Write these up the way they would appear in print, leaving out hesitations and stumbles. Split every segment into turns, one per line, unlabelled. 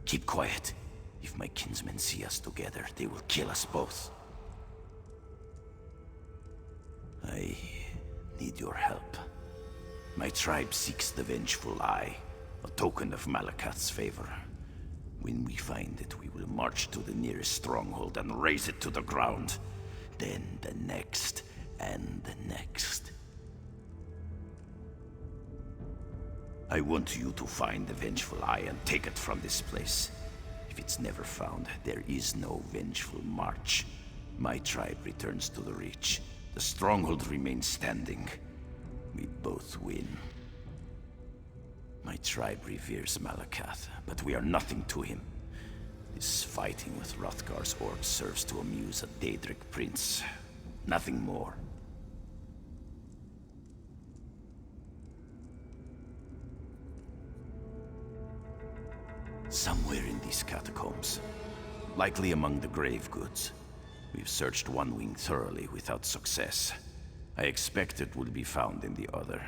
Keep quiet. If my kinsmen see us together, they will kill us both. I need your help. My tribe seeks the Vengeful Eye, a token of Malakath's favor. When we find it, we will march to the nearest stronghold and raze it to the ground. Then the next, and the next. I want you to find the Vengeful Eye and take it from this place. If it's never found, there is no Vengeful March. My tribe returns to the Reach. The stronghold remains standing. We both win. My tribe reveres Malakath, but we are nothing to him. This fighting with Wrothgar's orcs serves to amuse a Daedric prince. Nothing more. Somewhere in these catacombs. Likely among the grave goods. We've searched one wing thoroughly without success. I expect it will be found in the other.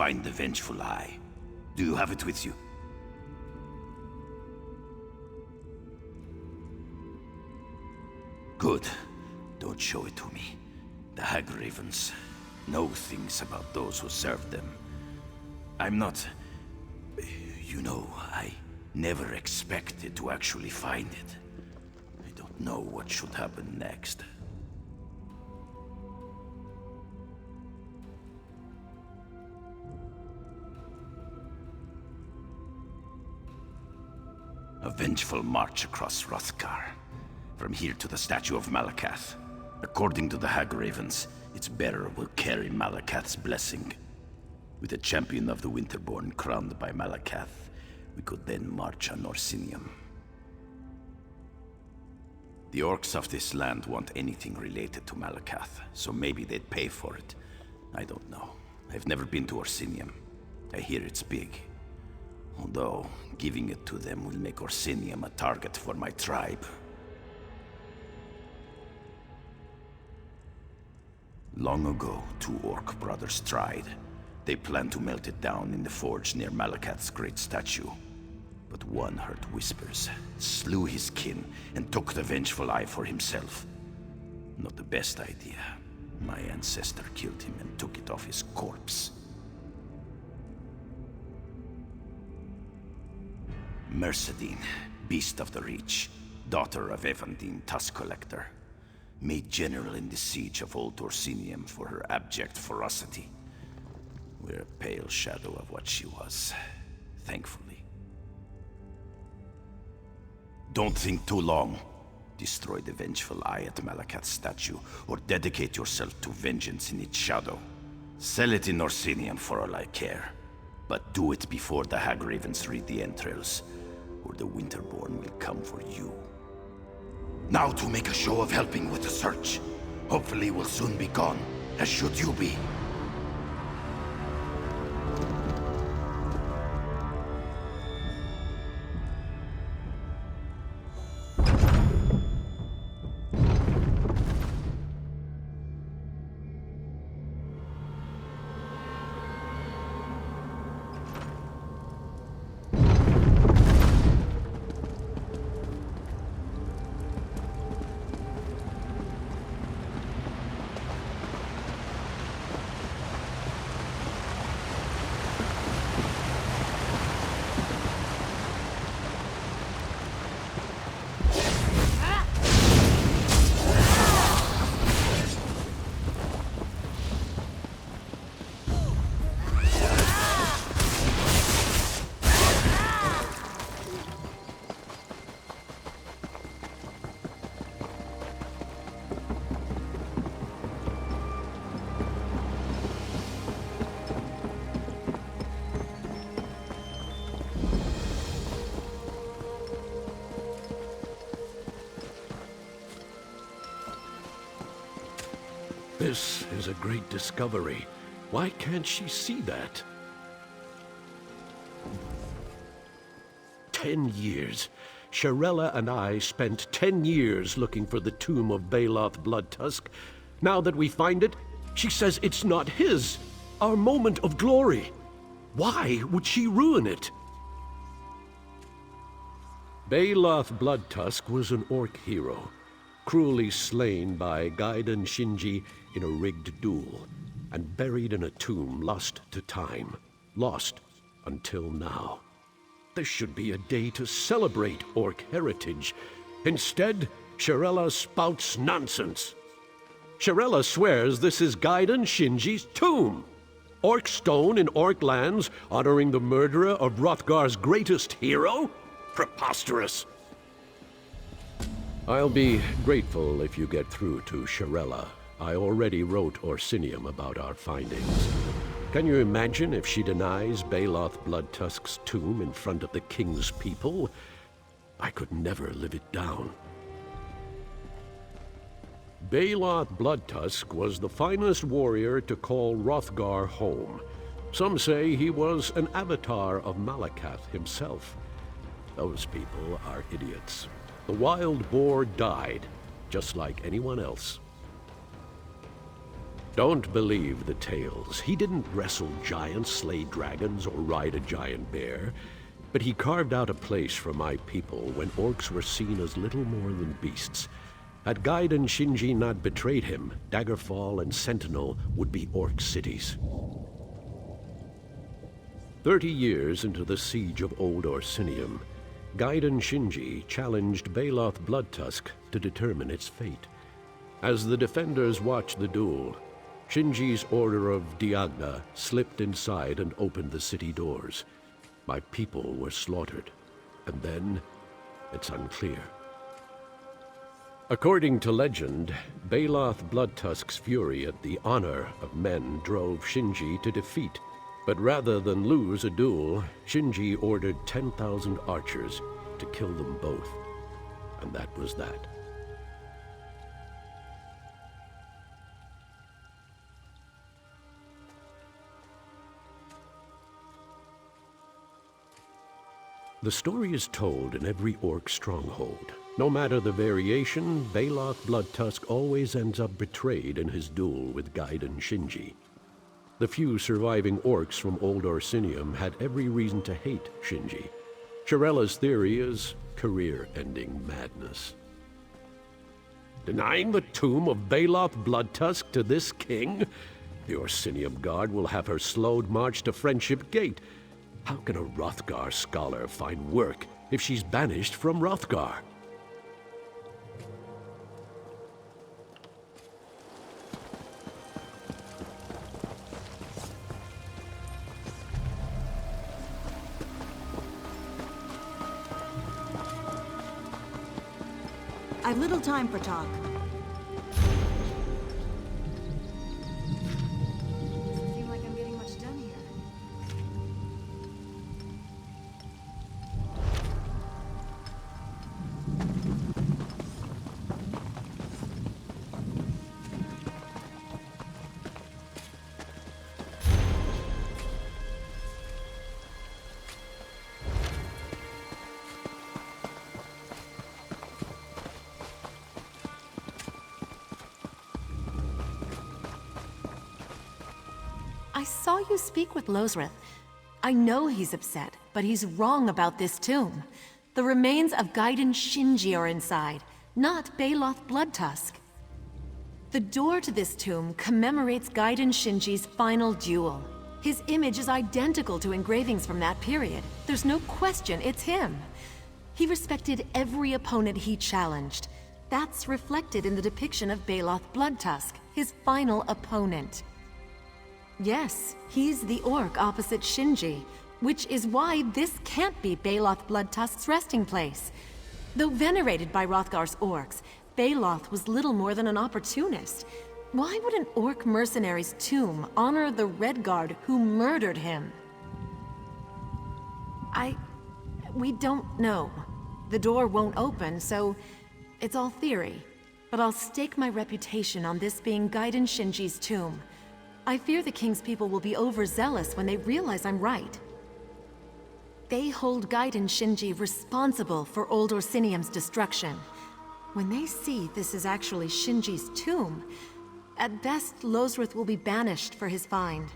find the Vengeful Eye. Do you have it with you? Good. Don't show it to me. The Hag Ravens know things about those who serve them. I'm not... You know, I never expected to actually find it. I don't know what should happen next. A vengeful march across Wrothgar. From here to the statue of Malakath. According to the Hag Ravens, its bearer will carry Malakath's blessing. With a champion of the Winterborn crowned by Malakath, we could then march on Orsinium. The orcs of this land want anything related to Malakath, so maybe they'd pay for it. I don't know. I've never been to Orsinium. I hear it's big. Although, giving it to them will make Orsinium a target for my tribe. Long ago, two orc brothers tried. They planned to melt it down in the forge near Malakath's great statue. But one heard whispers, slew his kin, and took the Vengeful Eye for himself. Not the best idea. My ancestor killed him and took it off his corpse. Mercedine, Beast of the Reach, daughter of Evandine Tusk Collector, made general in the siege of Old Orsinium for her abject ferocity. We're a pale shadow of what she was, thankfully. Don't think too long. Destroy the Vengeful Eye at Malakath's statue, or dedicate yourself to vengeance in its shadow. Sell it in Orsinium for all I care. But do it before the Hag Ravens read the entrails, or the Winterborn will come for you. Now to make a show of helping with the search. Hopefully we'll soon be gone, as should you be.
This is a great discovery. Why can't she see that? 10 years. Shirella and I spent 10 years looking for the tomb of Baloth Bloodtusk. Now that we find it, she says it's not his. Our moment of glory. Why would she ruin it? Baloth Bloodtusk was an orc hero, cruelly slain by Gaiden Shinji in a rigged duel, and buried in a tomb lost to time, lost until now. There should be a day to celebrate orc heritage. Instead, Shirella spouts nonsense. Shirella swears this is Gaiden Shinji's tomb. Orc stone in orc lands, honoring the murderer of Wrothgar's greatest hero? Preposterous. I'll be grateful if you get through to Shirella. I already wrote Orsinium about our findings. Can you imagine if she denies Baloth Bloodtusk's tomb in front of the king's people? I could never live it down. Baloth Bloodtusk was the finest warrior to call Wrothgar home. Some say he was an avatar of Malakath himself. Those people are idiots. The wild boar died, just like anyone else. Don't believe the tales. He didn't wrestle giants, slay dragons, or ride a giant bear. But he carved out a place for my people when orcs were seen as little more than beasts. Had Gaiden Shinji not betrayed him, Daggerfall and Sentinel would be orc cities. 30 years into the siege of Old Orsinium, Gaiden Shinji challenged Baloth Bloodtusk to determine its fate. As the defenders watched the duel, Shinji's order of Diagna slipped inside and opened the city doors. My people were slaughtered, and then it's unclear. According to legend, Baloth Bloodtusk's fury at the honor of men drove Shinji to defeat. But rather than lose a duel, Shinji ordered 10,000 archers to kill them both. And that was that. The story is told in every orc stronghold. No matter the variation, Baloth Bloodtusk always ends up betrayed in his duel with Gaiden Shinji. The few surviving orcs from Old Orsinium had every reason to hate Shinji. Sharella's theory is career-ending madness. Denying the tomb of Baloth Bloodtusk to this king? The Orsinium Guard will have her slowed march to Friendship Gate. How can a Wrothgar scholar find work if she's banished from Wrothgar?
I've little time for talk. Doesn't seem like I'm getting much done here.
I saw you speak with Losrith. I know he's upset, but he's wrong about this tomb. The remains of Gaiden Shinji are inside, not Baloth Bloodtusk. The door to this tomb commemorates Gaiden Shinji's final duel. His image is identical to engravings from that period. There's no question it's him. He respected every opponent he challenged. That's reflected in the depiction of Baloth Bloodtusk, his final opponent. Yes, he's the orc opposite Shinji, which is why this can't be Baloth Bloodtusk's resting place. Though venerated by Wrothgar's orcs, Baloth was little more than an opportunist. Why would an orc mercenary's tomb honor the Redguard who murdered him? We don't know. The door won't open, so it's all theory. But I'll stake my reputation on this being Gaiden Shinji's tomb. I fear the King's people will be overzealous when they realize I'm right. They hold Gaiden Shinji responsible for Old Orsinium's destruction. When they see this is actually Shinji's tomb, at best, Losrith will be banished for his find.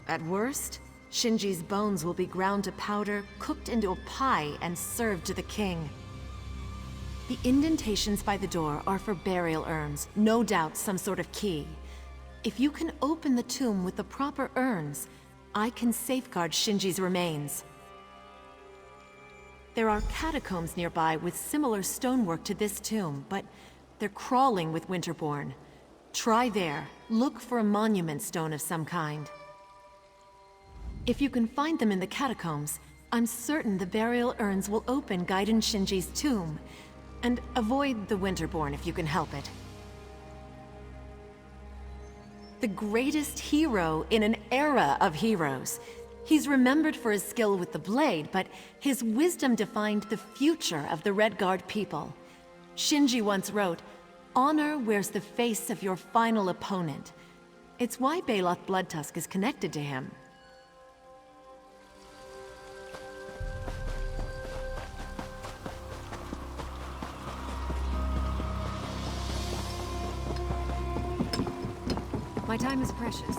At worst, Shinji's bones will be ground to powder, cooked into a pie, and served to the king. The indentations by the door are for burial urns, no doubt some sort of key. If you can open the tomb with the proper urns, I can safeguard Shinji's remains. There are catacombs nearby with similar stonework to this tomb, but they're crawling with Winterborn. Try there. Look for a monument stone of some kind. If you can find them in the catacombs, I'm certain the burial urns will open Gaiden Shinji's tomb. And avoid the Winterborn if you can help it. The greatest hero in an era of heroes. He's remembered for his skill with the blade, but his wisdom defined the future of the Redguard people. Shinji once wrote, "Honor wears the face of your final opponent." It's why Baloth Bloodtusk is connected to him.
My time is precious.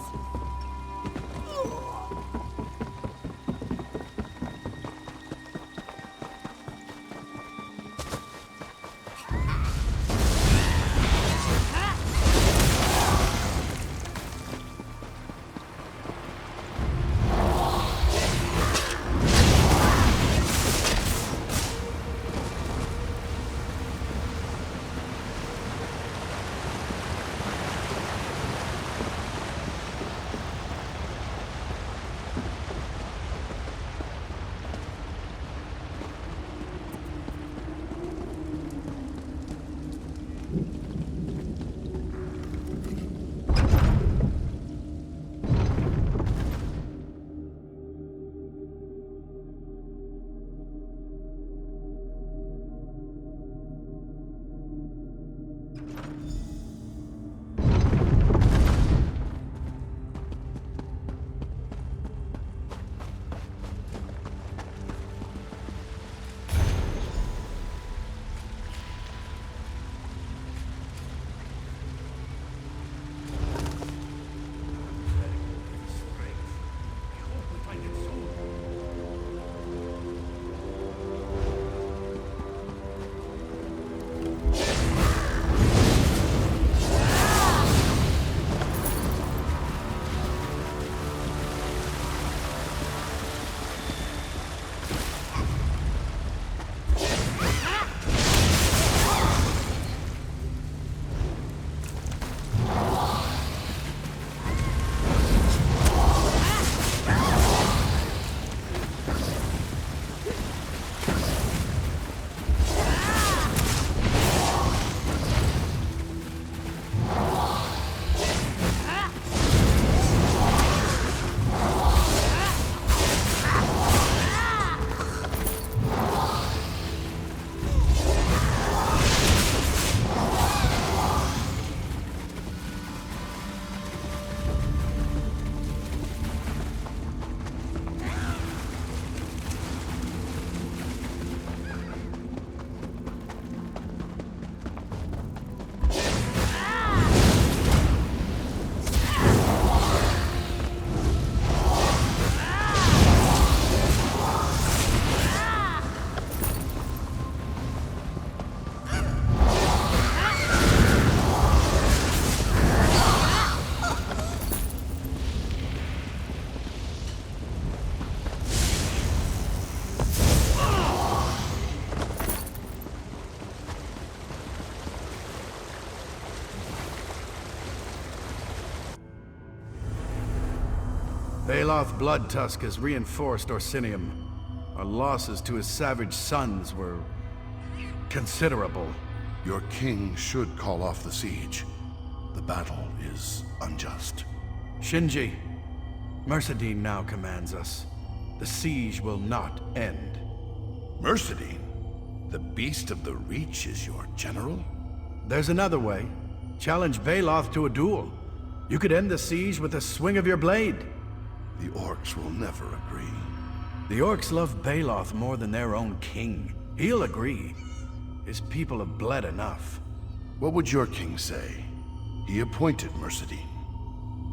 Baloth Bloodtusk has reinforced Orsinium. Our losses to his savage sons were considerable.
Your king should call off the siege. The battle is unjust.
Shinji, Mercedine now commands us. The siege will not end.
Mercedine? The beast of the Reach is your general?
There's another way. Challenge Baloth to a duel. You could end the siege with a swing of your blade.
The orcs will never agree.
The orcs love Baloth more than their own king. He'll agree. His people have bled enough.
What would your king say? He appointed Mercedine.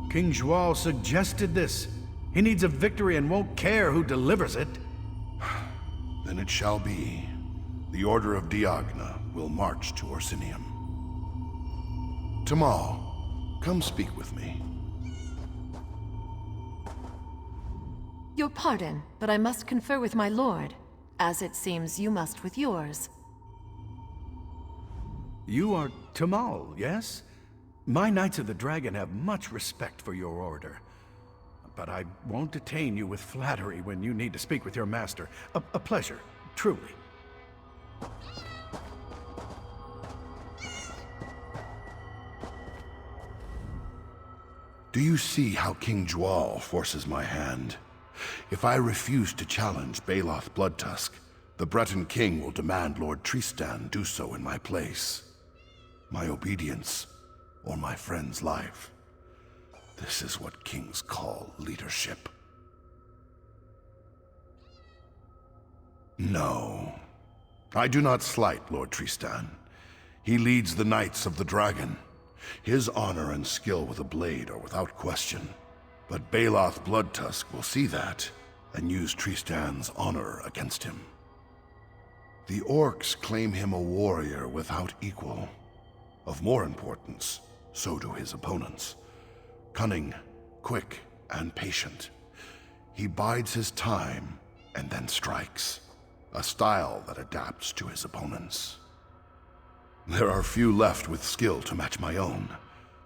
King Zhual suggested this. He needs a victory and won't care who delivers it.
Then it shall be. The Order of Diagna will march to Orsinium. Tamal, come speak with me.
Your pardon, but I must confer with my lord, as it seems you must with yours.
You are Tamal, yes? My Knights of the Dragon have much respect for your order. But I won't detain you with flattery when you need to speak with your master. A pleasure, truly.
Do you see how King Zhual forces my hand? If I refuse to challenge Baloth Bloodtusk, the Breton king will demand Lord Tristan do so in my place. My obedience, or my friend's life. This is what kings call leadership. No. I do not slight Lord Tristan. He leads the Knights of the Dragon. His honor and skill with a blade are without question. But Baloth Bloodtusk will see that and use Tristan's honor against him. The orcs claim him a warrior without equal. Of more importance, so do his opponents. Cunning, quick, and patient. He bides his time and then strikes, a style that adapts to his opponents. There are few left with skill to match my own,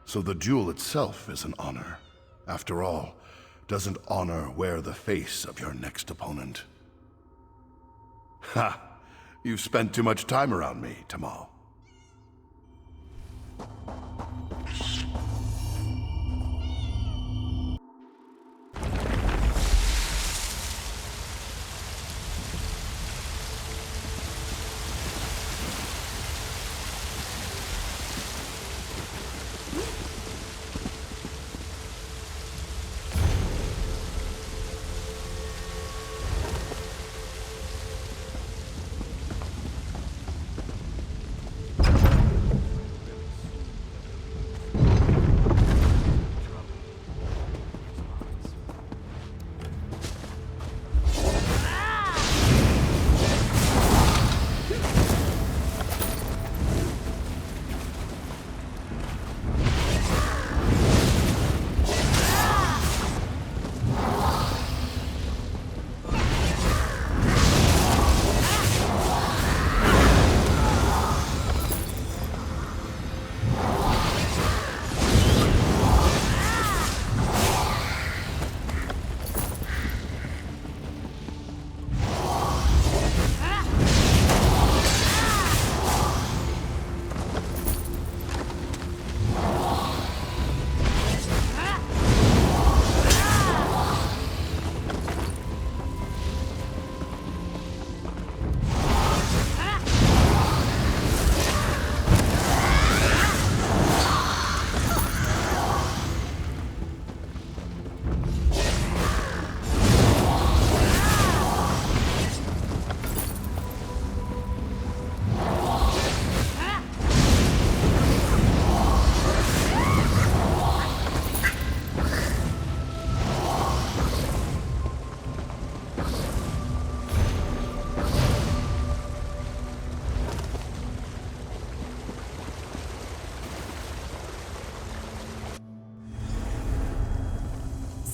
so the duel itself is an honor. After all, doesn't honor wear the face of your next opponent? Ha! You've spent too much time around me, Tamal.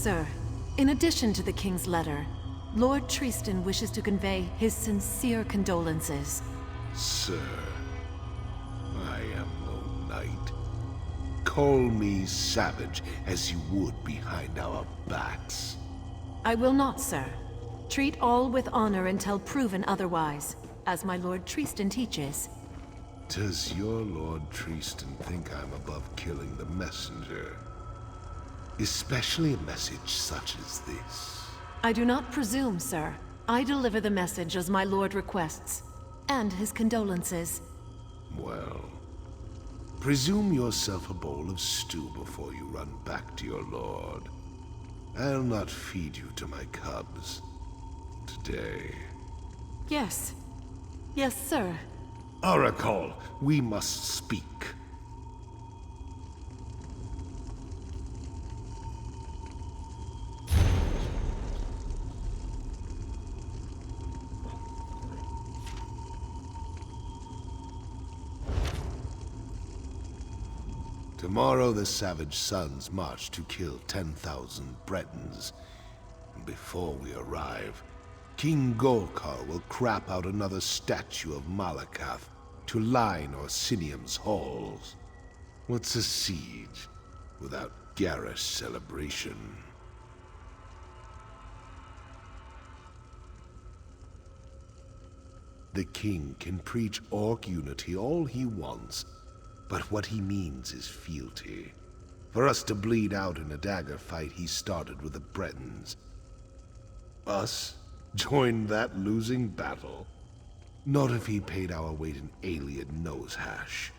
Sir, in addition to the King's letter, Lord Tristan wishes to convey his sincere condolences.
Sir, I am no knight. Call me savage as you would behind our backs.
I will not, sir. Treat all with honor until proven otherwise, as my Lord Tristan teaches.
Does your Lord Tristan think I'm above killing the messenger? Especially a message such as this.
I do not presume, sir. I deliver the message as my lord requests, and his condolences.
Well, presume yourself a bowl of stew before you run back to your lord. I'll not feed you to my cubs today.
Yes. Yes, sir.
Oracle, we must speak. Tomorrow the Savage Sons march to kill 10,000 Bretons. And before we arrive, King Wrothgar will crap out another statue of Malakath to line Orsinium's halls. What's a siege without garish celebration? The king can preach orc unity all he wants, but what he means is fealty. For us to bleed out in a dagger fight he started with the Bretons. Us? Join that losing battle? Not if he paid our weight in alien nose hash.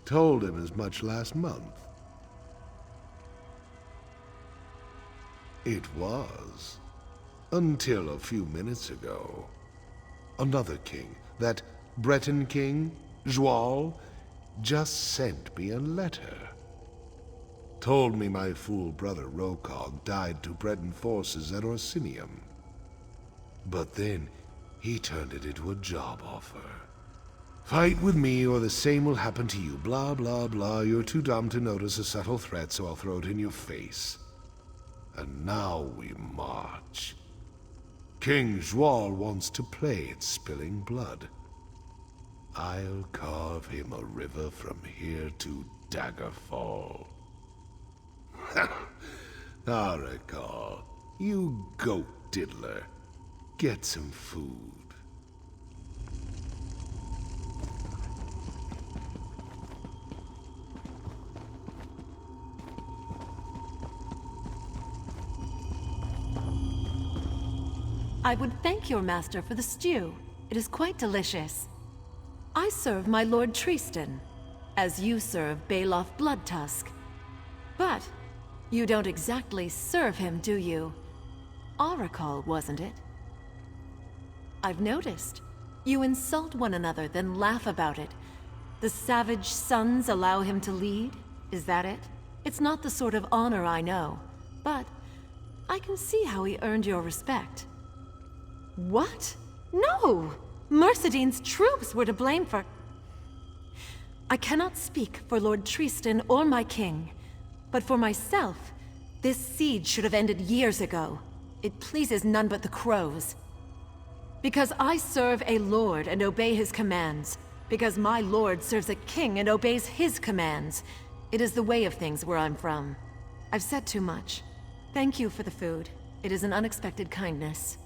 Told him as much last month. It was. Until a few minutes ago. Another king, that Breton king, Joal, just sent me a letter. Told me my fool brother Wrothgar died to Breton forces at Orsinium. But then, he turned it into a job offer. Fight with me or the same will happen to you. Blah, blah, blah. You're too dumb to notice a subtle threat, so I'll throw it in your face. And now we march. King Zhual wants to play at spilling blood. I'll carve him a river from here to Daggerfall. Arakal, you goat diddler. Get some food.
I would thank your master for the stew. It is quite delicious. I serve my Lord Tristan, as you serve Baloth Bloodtusk. But you don't exactly serve him, do you? Arakal, wasn't it? I've noticed. You insult one another, then laugh about it. The savage sons allow him to lead? Is that it? It's not the sort of honor I know, but I can see how he earned your respect. What? No! Mercedine's troops were to blame for... I cannot speak for Lord Tristan or my king, but for myself, this siege should have ended years ago. It pleases none but the crows. Because I serve a lord and obey his commands. Because my lord serves a king and obeys his commands. It is the way of things where I'm from. I've said too much. Thank you for the food. It is an unexpected kindness.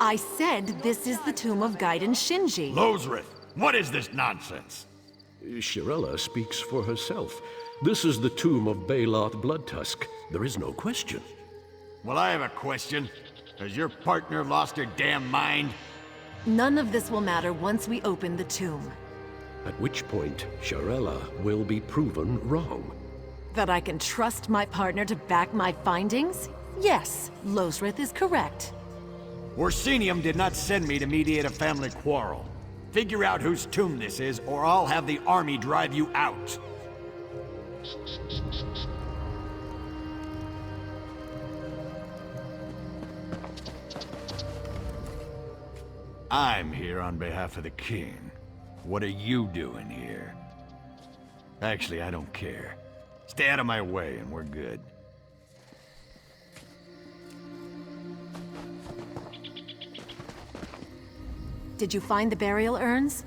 I said this is the tomb of Gaiden Shinji.
Lozrith, what is this nonsense?
Shirella speaks for herself. This is the tomb of Baloth Bloodtusk. There is no question.
Well, I have a question. Has your partner lost her damn mind?
None of this will matter once we open the tomb.
At which point, Shirella will be proven wrong.
That I can trust my partner to back my findings? Yes, Lozrith is correct.
Orsinium did not send me to mediate a family quarrel. Figure out whose tomb this is, or I'll have the army drive you out. I'm here on behalf of the king. What are you doing here? Actually, I don't care. Stay out of my way and we're good.
Did you find the burial urns?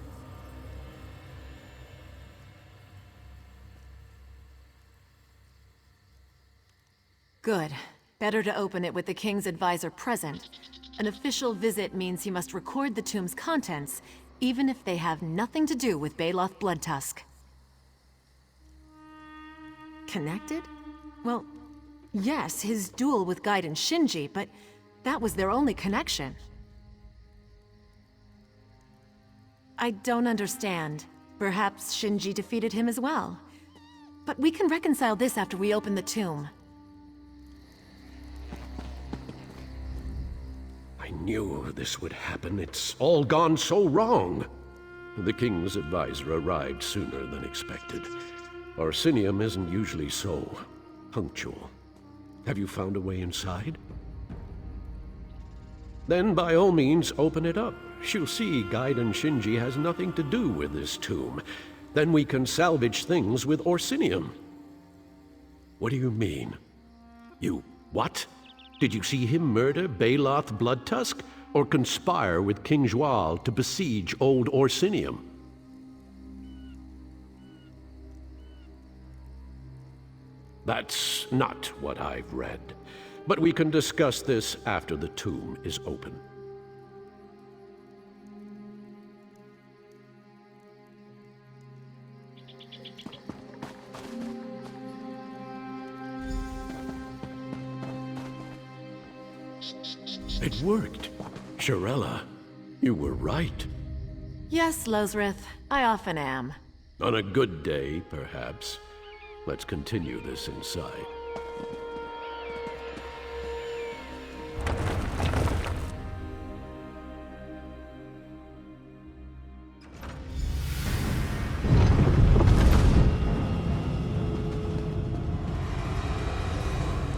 Good. Better to open it with the king's advisor present. An official visit means he must record the tomb's contents, even if they have nothing to do with Baloth Bloodtusk. Connected? Well, yes, his duel with Gaiden Shinji, but that was their only connection. I don't understand. Perhaps Shinji defeated him as well. But we can reconcile this after we open the tomb.
I knew this would happen. It's all gone so wrong. The king's advisor arrived sooner than expected. Orsinium isn't usually so punctual. Have you found a way inside? Then by all means open it up. She'll see Gaiden Shinji has nothing to do with this tomb. Then we can salvage things with Orsinium. What do you mean? You what? Did you see him murder Baloth Bloodtusk, or conspire with King Zhual to besiege old Orsinium? That's not what I've read. But we can discuss this after the tomb is open. It worked. Shirella, you were right.
Yes, Losrith, I often am.
On a good day, perhaps. Let's continue this inside.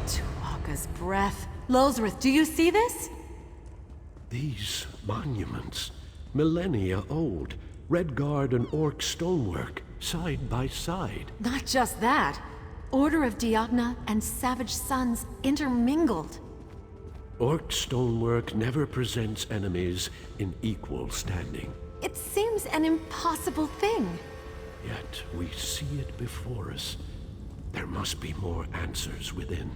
Tuaka's breath. Losrith, do you see this?
These monuments, millennia old, Wrothgar and Orc stonework, side by side.
Not just that. Order of Diagna and Savage Sons intermingled.
Orc stonework never presents enemies in equal standing.
It seems an impossible thing.
Yet we see it before us. There must be more answers within.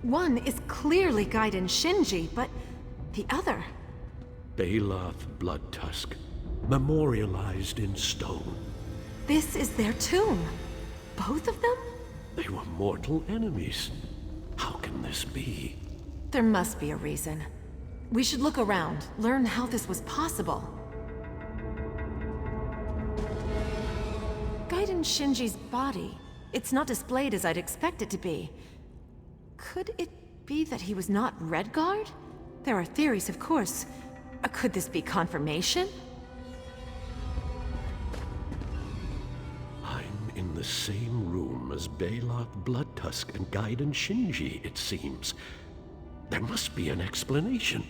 One is clearly Gaiden Shinji, but the other...
Baloth Bloodtusk, memorialized in stone.
This is their tomb. Both of them?
They were mortal enemies. How can this be?
There must be a reason. We should look around, learn how this was possible. Gaiden Shinji's body. It's not displayed as I'd expect it to be. Could it be that he was not Wrothgar? There are theories, of course. Could this be confirmation?
I'm in the same room as Baloth Bloodtusk and Gaiden Shinji, it seems. There must be an explanation.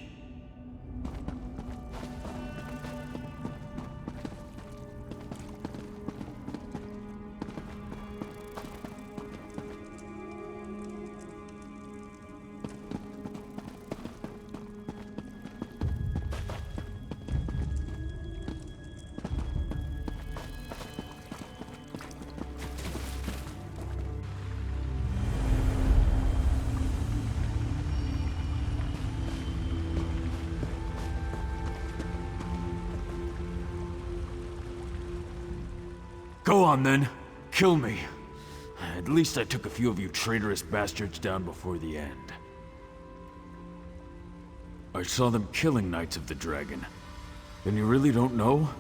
Go on then. Kill me. At least I took a few of you traitorous bastards down before the end. I saw them killing Knights of the Dragon. Then you really don't know?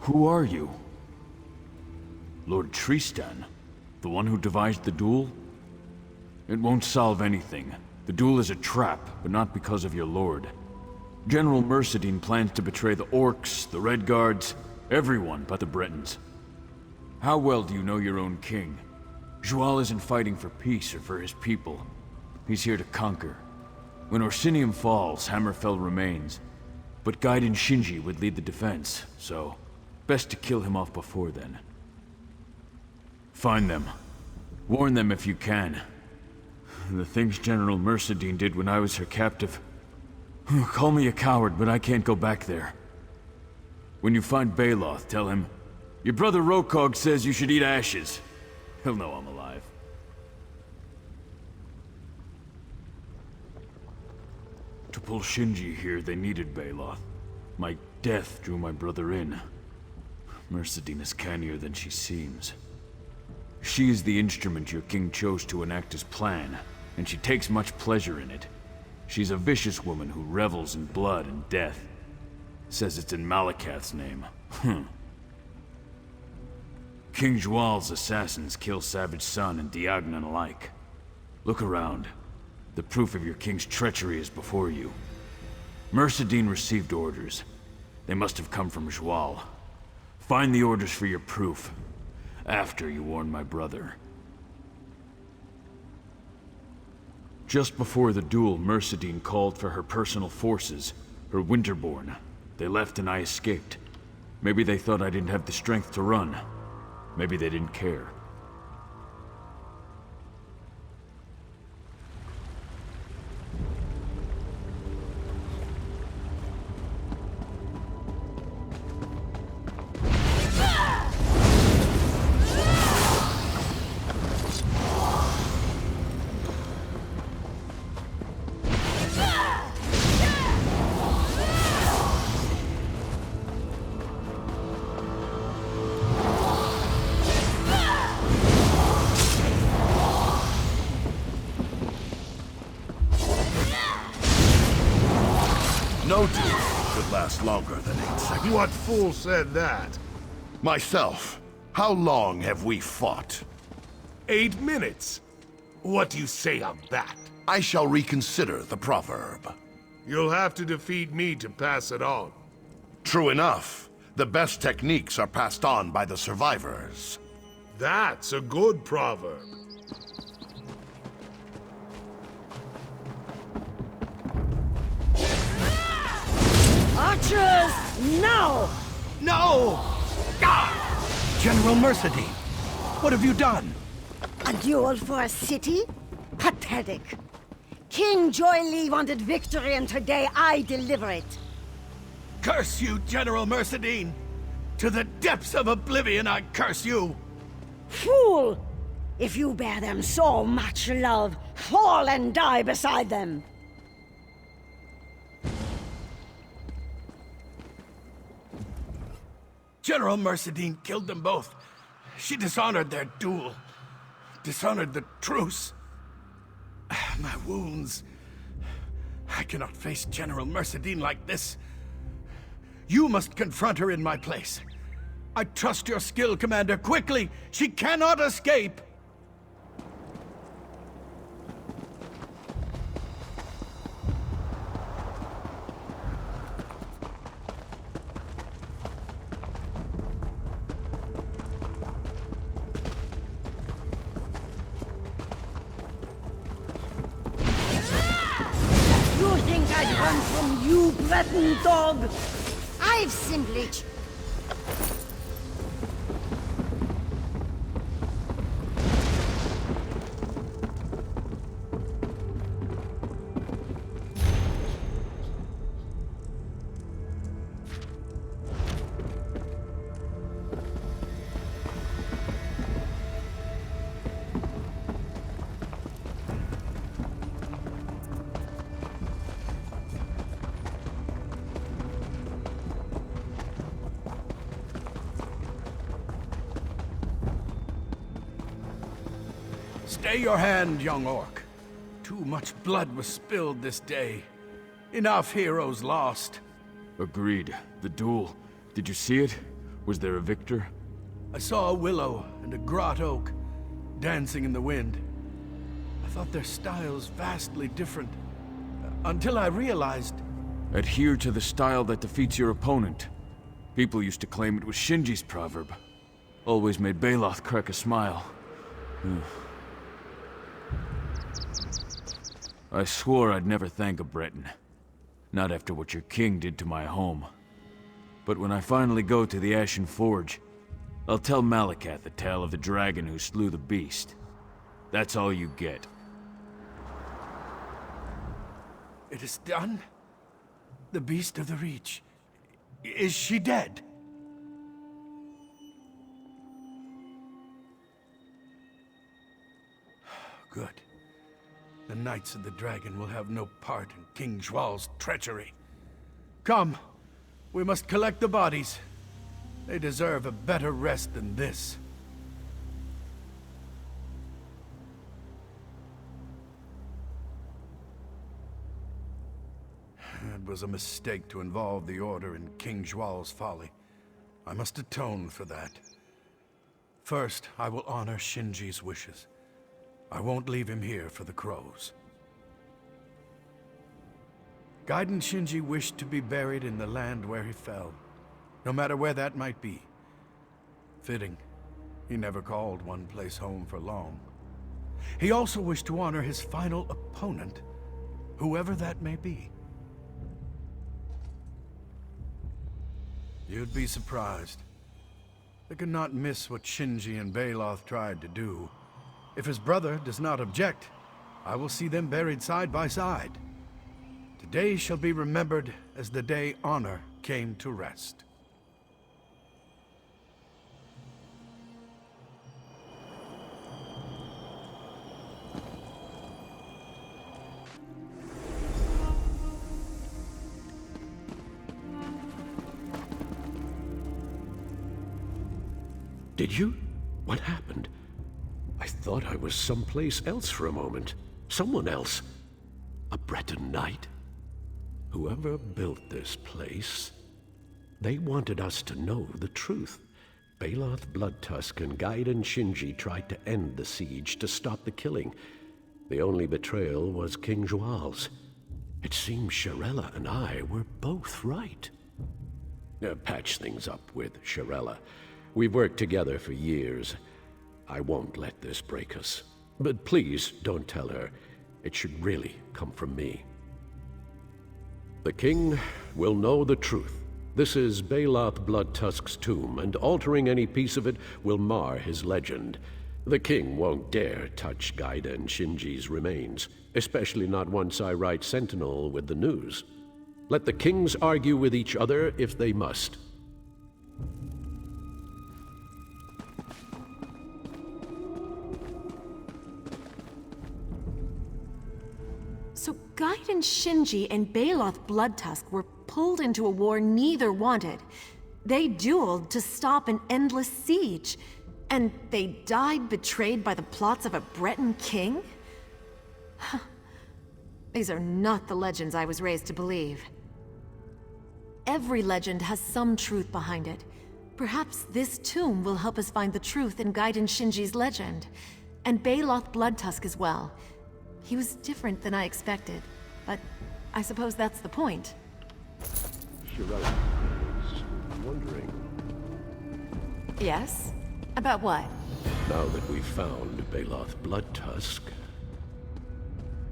Who are you? Lord Tristan? The one who devised the duel? It won't solve anything. The duel is a trap, but not because of your lord. General Mercedine plans to betray the Orcs, the Red Guards, everyone but the Bretons. How well do you know your own king? Zhual isn't fighting for peace or for his people. He's here to conquer. When Orsinium falls, Hammerfell remains. But Gaiden Shinji would lead the defense, so best to kill him off before then. Find them. Warn them if you can. The things General Mercedine did when I was her captive. Call me a coward, but I can't go back there. When you find Baloth, tell him, your brother Wrothgar says you should eat ashes. He'll know I'm alive. To pull Shinji here, they needed Baloth. My death drew my brother in. Mercedine is cannier than she seems. She is the instrument your king chose to enact his plan, and she takes much pleasure in it. She's a vicious woman who revels in blood and death. Says it's in Malakath's name. King Jwal's assassins kill Savage Sun and Diagnan alike. Look around. The proof of your king's treachery is before you. Mercedine received orders. They must have come from Jwal. Find the orders for your proof. After you warn my brother. Just before the duel, Mercedine called for her personal forces, her Winterborn. They left and I escaped. Maybe they thought I didn't have the strength to run. Maybe they didn't care.
No duel should last longer than 8 seconds.
What fool said that?
Myself. How long have we fought?
8 minutes. What do you say of that?
I shall reconsider the proverb.
You'll have to defeat me to pass it on.
True enough. The best techniques are passed on by the survivors.
That's a good proverb.
Archers, now!
No! General Mercedine, what have you done?
A duel for a city? Pathetic. King Joy Lee wanted victory, and today I deliver it.
Curse you, General Mercedine! To the depths of oblivion I curse you!
Fool! If you bear them so much love, fall and die beside them.
General Mercedine killed them both. She dishonored their duel. Dishonored the truce. My wounds. I cannot face General Mercedine like this. You must confront her in my place. I trust your skill, Commander. Quickly! She cannot escape!
You think I'd run from you, Breton dog? I've simply...
Stay your hand, young orc. Too much blood was spilled this day. Enough heroes lost.
Agreed. The duel. Did you see it? Was there a victor?
I saw a willow and a grot oak dancing in the wind. I thought their styles vastly different, until I realized...
Adhere to the style that defeats your opponent. People used to claim it was Shinji's proverb. Always made Baloth crack a smile. I swore I'd never thank a Breton. Not after what your king did to my home. But when I finally go to the Ashen Forge, I'll tell Malakath the tale of the dragon who slew the beast. That's all you get.
It is done? The Beast of the Reach. Is she dead? Good. The Knights of the Dragon will have no part in King Zhual's treachery. Come, we must collect the bodies. They deserve a better rest than this. It was a mistake to involve the Order in King Zhual's folly. I must atone for that. First, I will honor Shinji's wishes. I won't leave him here for the crows. Gaiden Shinji wished to be buried in the land where he fell, no matter where that might be. Fitting. He never called one place home for long. He also wished to honor his final opponent, whoever that may be. You'd be surprised. They could not miss what Shinji and Baloth tried to do. If his brother does not object, I will see them buried side by side. Today shall be remembered as the day honor came to rest.
Did you? What happened? I thought I was someplace else for a moment. Someone else. A Breton knight? Whoever built this place, they wanted us to know the truth. Baloth Bloodtusk and Gaiden Shinji tried to end the siege to stop the killing. The only betrayal was King Zhual's. It seems Shirella and I were both right. Patch things up with Shirella. We've worked together for years. I won't let this break us. But please don't tell her. It should really come from me. The king will know the truth. This is Baloth Bloodtusk's tomb, and altering any piece of it will mar his legend. The king won't dare touch Gaiden Shinji's remains, especially not once I write Sentinel with the news. Let the kings argue with each other if they must.
So Gaiden Shinji and Baloth Bloodtusk were pulled into a war neither wanted. They dueled to stop an endless siege. And they died betrayed by the plots of a Breton king? These are not the legends I was raised to believe. Every legend has some truth behind it. Perhaps this tomb will help us find the truth in Gaiden Shinji's legend. And Baloth Bloodtusk as well. He was different than I expected, but I suppose that's the point.
Shirella, I was wondering...
Yes? About what?
Now that we've found Baloth Bloodtusk...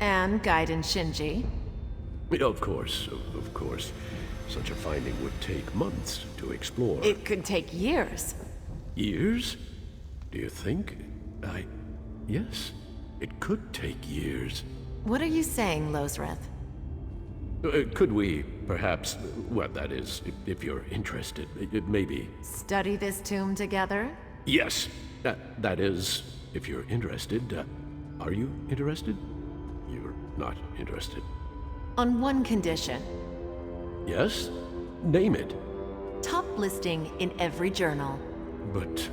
And Gaiden Shinji?
Of course. Such a finding would take months to explore.
It could take years.
Years? Do you think? Yes. It could take years.
What are you saying, Losreth?
Could we, perhaps... Well, that is, if you're interested, maybe...
Study this tomb together?
Yes. That is, if you're interested. Are you interested? You're not interested.
On one condition.
Yes? Name it.
Top listing in every journal.
But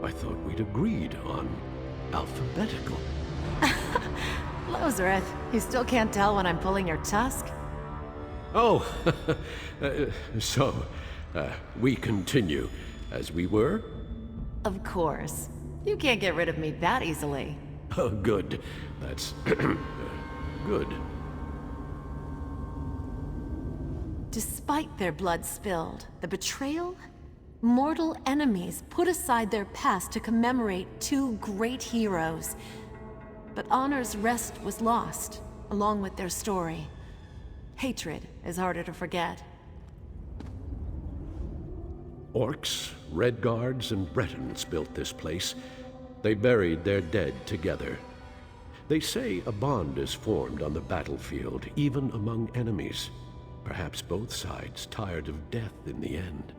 I thought we'd agreed on alphabetical.
Losreth, you still can't tell when I'm pulling your tusk?
Oh, so, we continue as we were?
Of course. You can't get rid of me that easily.
Oh, good. That's... good.
Despite their blood spilled, the betrayal? Mortal enemies put aside their past to commemorate two great heroes. But honor's rest was lost, along with their story. Hatred is harder to forget.
Orcs, Red Guards, and Bretons built this place. They buried their dead together. They say a bond is formed on the battlefield, even among enemies. Perhaps both sides tired of death in the end.